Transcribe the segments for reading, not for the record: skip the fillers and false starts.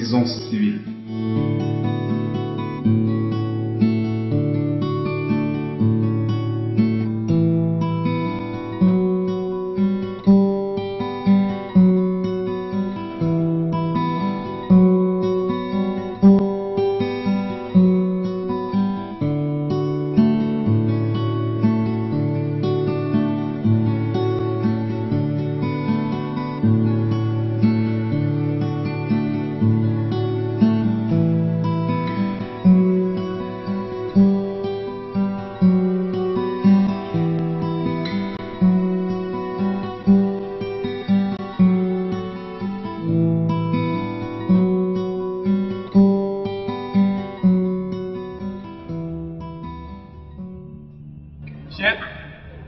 désobéissance civile.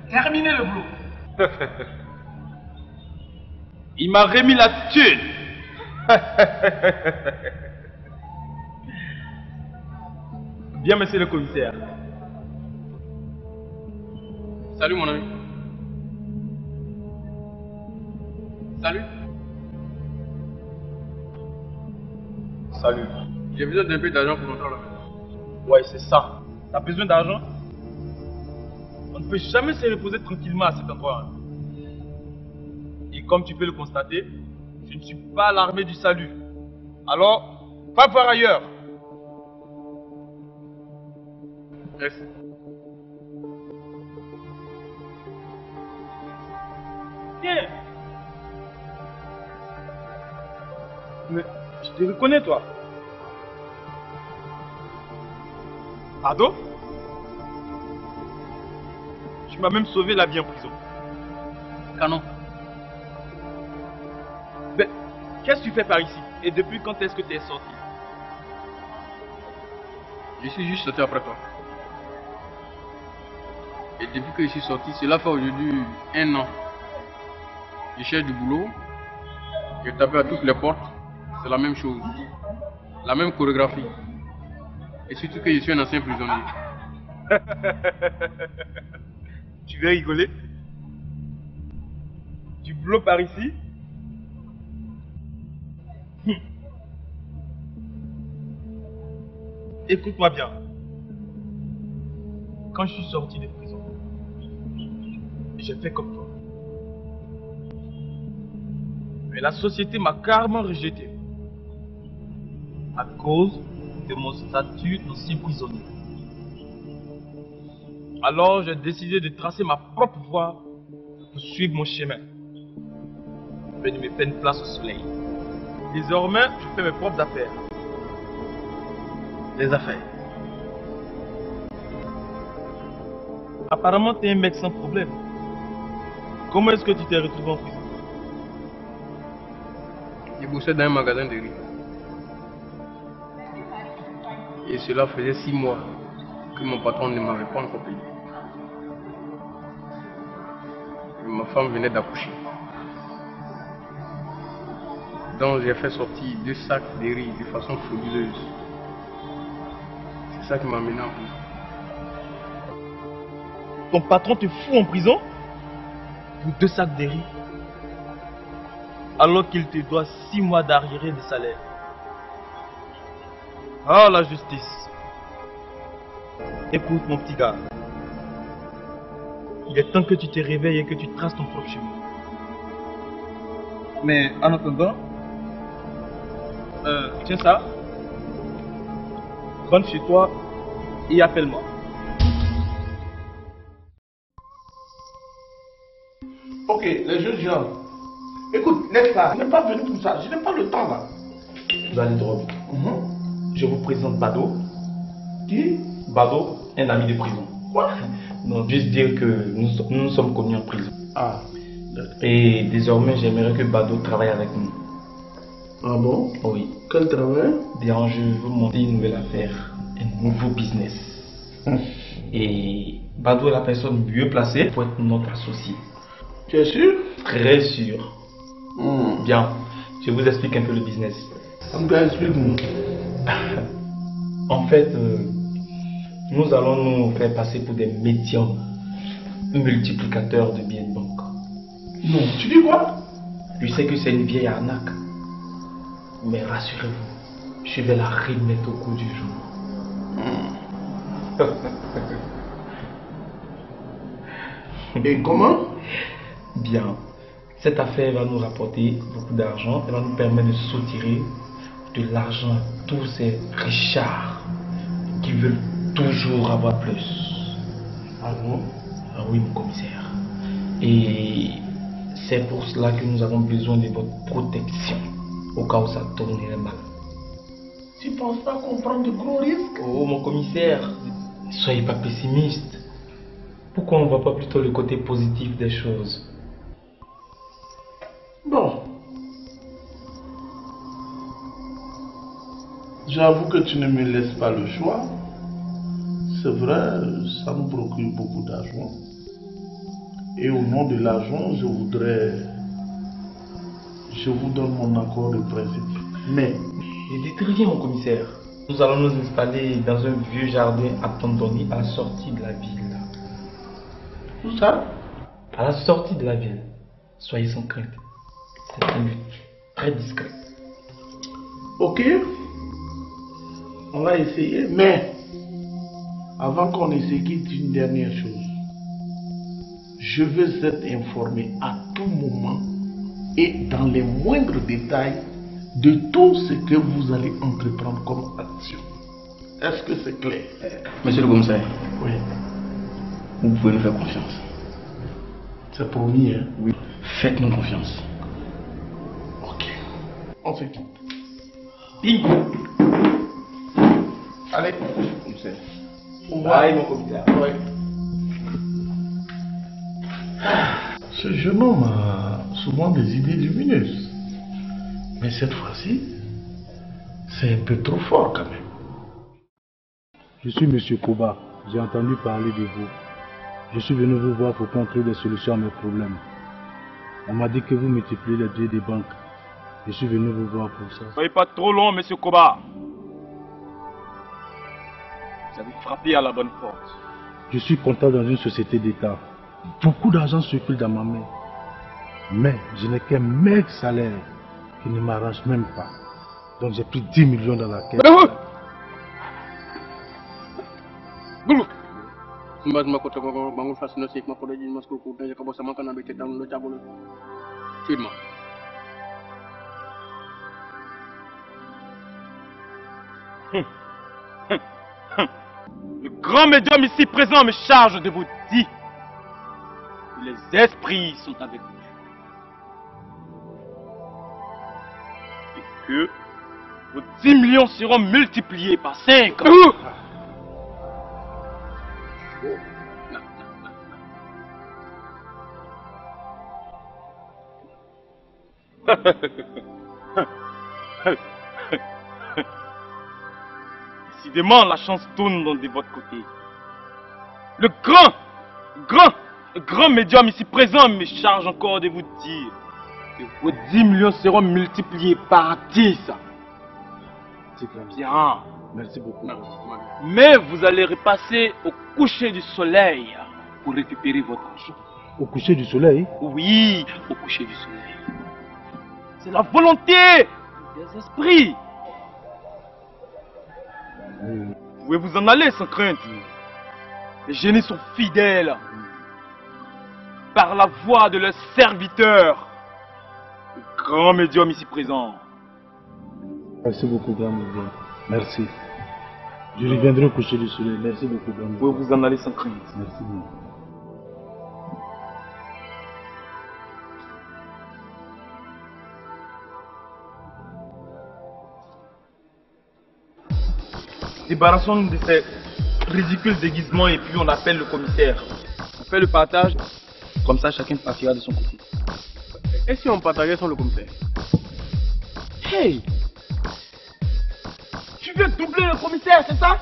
Terminé le boulot. Il m'a remis la thune. Bien, monsieur le commissaire. Salut mon ami. Salut. Salut. J'ai besoin d'un peu d'argent pour rentrer à la maison. Ouais, c'est ça. T'as besoin d'argent? On ne peut jamais se reposer tranquillement à cet endroit. Et comme tu peux le constater, je ne suis pas l'armée du salut. Alors, va voir ailleurs. Merci. Tiens. Mais je te reconnais, toi. Pardon? Tu m'as même sauvé la vie en prison. Canon. Ben, qu'est-ce que tu fais par ici? Et depuis quand est-ce que tu es sorti? Je suis juste sorti après toi. Et depuis que je suis sorti, cela fait aujourd'hui 1 an. Je cherche du boulot. Je tape à toutes les portes. C'est la même chose. La même chorégraphie. Et surtout que je suis un ancien prisonnier. Tu veux rigoler? Du boulot par ici? Écoute-moi bien. Quand je suis sorti de prison, j'ai fait comme toi. Mais la société m'a carrément rejeté. À cause de mon statut d'ancien prisonnier. Alors j'ai décidé de tracer ma propre voie pour suivre mon chemin. Je me fais une place au soleil. Désormais, je fais mes propres affaires. Les affaires. Apparemment, tu es un mec sans problème. Comment est-ce que tu t'es retrouvé en prison? Je bossais dans un magasin de riz. Et cela faisait 6 mois que mon patron ne m'avait pas encore payé. Et ma femme venait d'accoucher. Donc j'ai fait sortir 2 sacs de riz de façon frauduleuse. C'est ça qui m'a amené en prison. Ton patron te fout en prison pour 2 sacs de riz, alors qu'il te doit 6 mois d'arriéré de salaire. Ah, la justice. Écoute mon petit gars, il est temps que tu te réveilles et que tu traces ton propre chemin. Mais en attendant, tiens ça, rentre chez toi et appelle-moi. Ok, les jeunes gens. Écoute, laisse ça. Je n'ai pas venu pour ça. Je n'ai pas le temps là. Vous allez droit. Je vous présente Bado. Qui? Bado, un ami de prison. Quoi? Non, juste dire que nous sommes connus en prison. Ah. Et désormais, j'aimerais que Bado travaille avec nous. Ah bon? Oui. Quel travail? Bien, je veux monter une nouvelle affaire, un nouveau business. Et Bado est la personne mieux placée pour être notre associé. Tu es sûr? Très sûr. Bien, je vous explique un peu le business. Explique-nous. En fait, nous allons nous faire passer pour des médiums multiplicateurs de billets de banque. Non, tu dis quoi? Je sais que c'est une vieille arnaque, mais rassurez-vous, je vais la remettre au goût du jour. Et comment? Bien. Cette affaire va nous rapporter beaucoup d'argent. Elle va nous permettre de soutirer de l'argent à tous ces richards qui veulent toujours avoir plus. Ah bon? Ah oui, mon commissaire. Et c'est pour cela que nous avons besoin de votre protection au cas où ça tournerait mal. Tu ne penses pas qu'on prend de gros risques? Oh, mon commissaire, ne soyez pas pessimiste. Pourquoi on ne voit pas plutôt le côté positif des choses? Bon. J'avoue que tu ne me laisses pas le choix. C'est vrai, ça nous procure beaucoup d'argent. Et au nom de l'argent, je vous donne mon accord de principe. Mais, Dites rien, mon commissaire. Nous allons nous installer dans un vieux jardin à Tondoni, à la sortie de la ville. tout ça, À la sortie de la ville, soyez sans crainte. C'est un but très discret. ok, on va essayer, mais avant qu'on ne se quitte, une dernière chose. Je veux être informé à tout moment et dans les moindres détails de tout ce que vous allez entreprendre comme action. Est-ce que c'est clair? Monsieur le commissaire, Oui, vous pouvez nous faire confiance. c'est promis, hein? Oui. Faites-nous confiance. Ok, on se quitte. Bingo! Allez, Commissaire. au revoir. Bye, mon commissaire. Ouais. Ce jeune homme a souvent des idées lumineuses. Mais cette fois-ci, c'est un peu trop fort quand même. Je suis Monsieur Koba. J'ai entendu parler de vous. Je suis venu vous voir pour qu'on trouve des solutions à mes problèmes. On m'a dit que vous multipliez les billets des banques. Je suis venu vous voir pour ça. Soyez pas trop long, monsieur Koba. Vous avez frappé à la bonne porte. Je suis comptable dans une société d'État. Beaucoup d'argent circule dans ma main. Mais je n'ai qu'un maigre salaire qui ne m'arrange même pas. Donc j'ai pris 10 millions dans la caisse. Gulu. Mbas makoto ko bangun fasino sik makoto jin masko ko dañu ko bo sama kana bete tam lo tabulu. Firma. Le grand médium ici présent me charge de vous dire que les esprits sont avec vous. Et que vos 10 millions seront multipliés par 5. Décidément, la chance tourne de votre côté. Le grand médium ici présent me charge encore de vous dire que vos 10 millions seront multipliés par 10. C'est clair. Bien. Merci beaucoup. Mais vous allez repasser au coucher du soleil pour récupérer votre argent. Au coucher du soleil, Oui, au coucher du soleil. C'est la volonté des esprits. Vous pouvez vous en aller sans crainte. Les génies sont fidèles par la voix de leur serviteur, le grand médium ici présent. merci beaucoup, grand médium. Merci. Je reviendrai au coucher du soleil. Merci beaucoup, grand Vous médium. pouvez vous en aller sans crainte. Merci beaucoup. Débarrassons-nous de ces ridicules déguisements et puis on appelle le commissaire. On fait le partage, comme ça chacun partira de son côté. Et si on partageait sans le commissaire? Hey! Tu veux doubler le commissaire, c'est ça?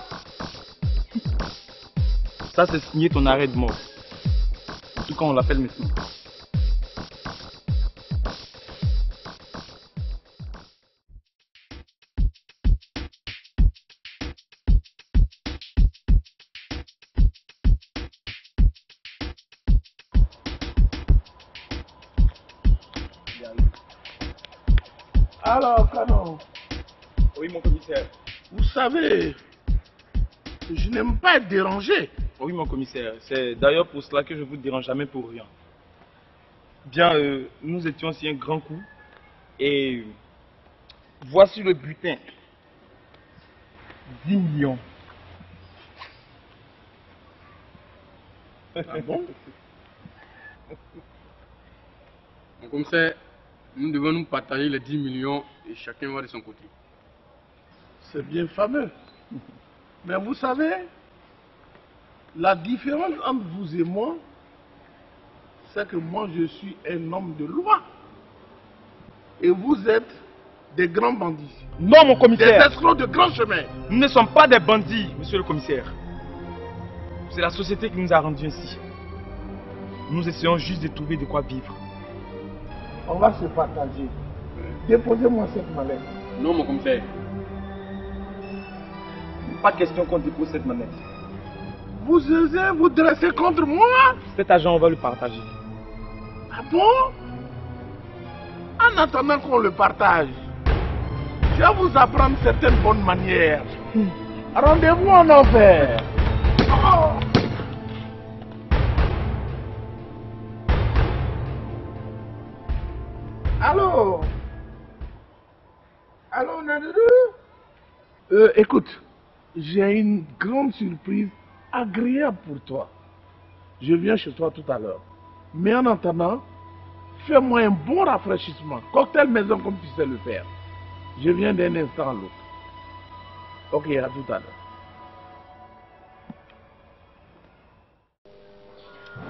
Ça, c'est signer ton arrêt de mort. En tout cas, on l'appelle maintenant. Alors, canon, Oui, mon commissaire. Vous savez, je n'aime pas être dérangé. Oui, mon commissaire. C'est d'ailleurs pour cela que je ne vous dérange jamais pour rien. Bien, nous étions aussi un grand coup. Et voici le butin. 10 millions. Ah bon? Mon commissaire, nous devons nous partager les 10 millions et chacun va de son côté. C'est bien fameux. Mais vous savez, la différence entre vous et moi, c'est que moi je suis un homme de loi. Et vous êtes des grands bandits. Non, mon commissaire. Des escrocs de grand chemin. Nous ne sommes pas des bandits, monsieur le commissaire. C'est la société qui nous a rendus ainsi. Nous essayons juste de trouver de quoi vivre. On va se partager. Déposez-moi cette mallette. Non, mon commissaire. Pas question qu'on dépose cette manette. Vous osez vous dresser contre moi? Cet argent, on va le partager. Ah bon? En attendant qu'on le partage, je vais vous apprendre certaines bonnes manières. Rendez-vous en enfer. Oh. Allô? Allô, Nadoudou? Écoute, j'ai une grande surprise agréable pour toi. Je viens chez toi tout à l'heure. Mais en attendant, fais-moi un bon rafraîchissement. Cocktail maison comme tu sais le faire. Je viens d'un instant à l'autre. Ok, à tout à l'heure.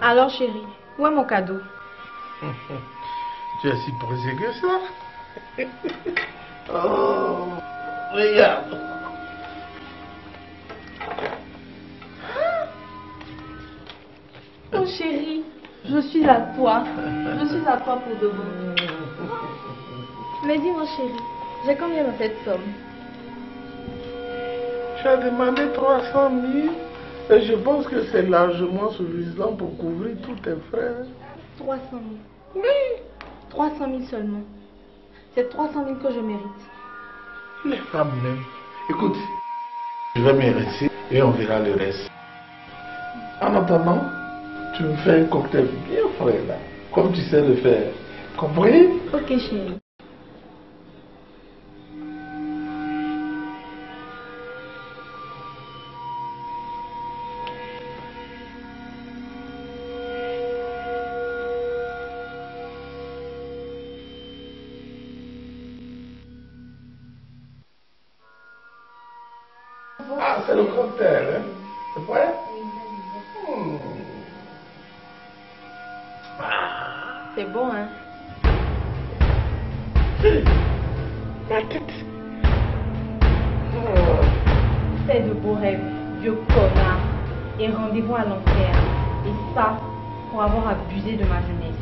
Alors chérie, où est mon cadeau? Tu es si pressé que ça? Oh, regarde. Oh chérie, je suis à toi. Je suis à toi pour de bon. Mais dis-moi chérie, j'ai combien dans cette somme? Tu as demandé 300 000 et je pense que c'est largement suffisant pour couvrir tous tes frais. 300 000. Oui. 300 000 seulement. C'est 300 000 que je mérite. Les femmes même. Écoute, je vais me rester et on verra le reste. En attendant, tu me fais un cocktail bien frais là, comme tu sais le faire. Compris? Ok chérie. Ah, c'est le cocktail, hein? C'est vrai? C'est bon, hein? Ma tête. Fais de beaux rêves, vieux connard. Et rendez-vous à l'enfer. Et ça, pour avoir abusé de ma jeunesse.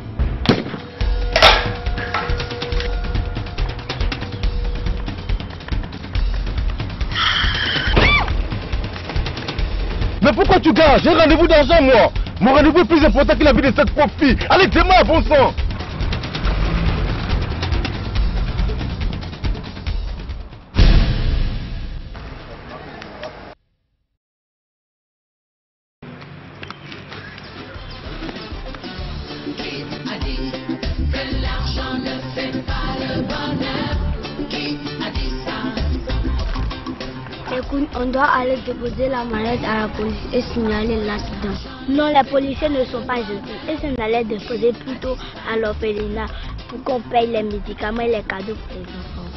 Mais pourquoi tu gages? J'ai rendez-vous d'argent, moi. Mon rendez-vous est plus important que la vie de cette pauvre fille. Allez, démarre, bon sang. Écoute, on doit aller déposer la mallette à la police et signaler l'accident. Non, les policiers ne sont pas gentils. Ils s'en allaient déposer plutôt à l'orphelinat pour qu'on paye les médicaments et les cadeaux pour les enfants.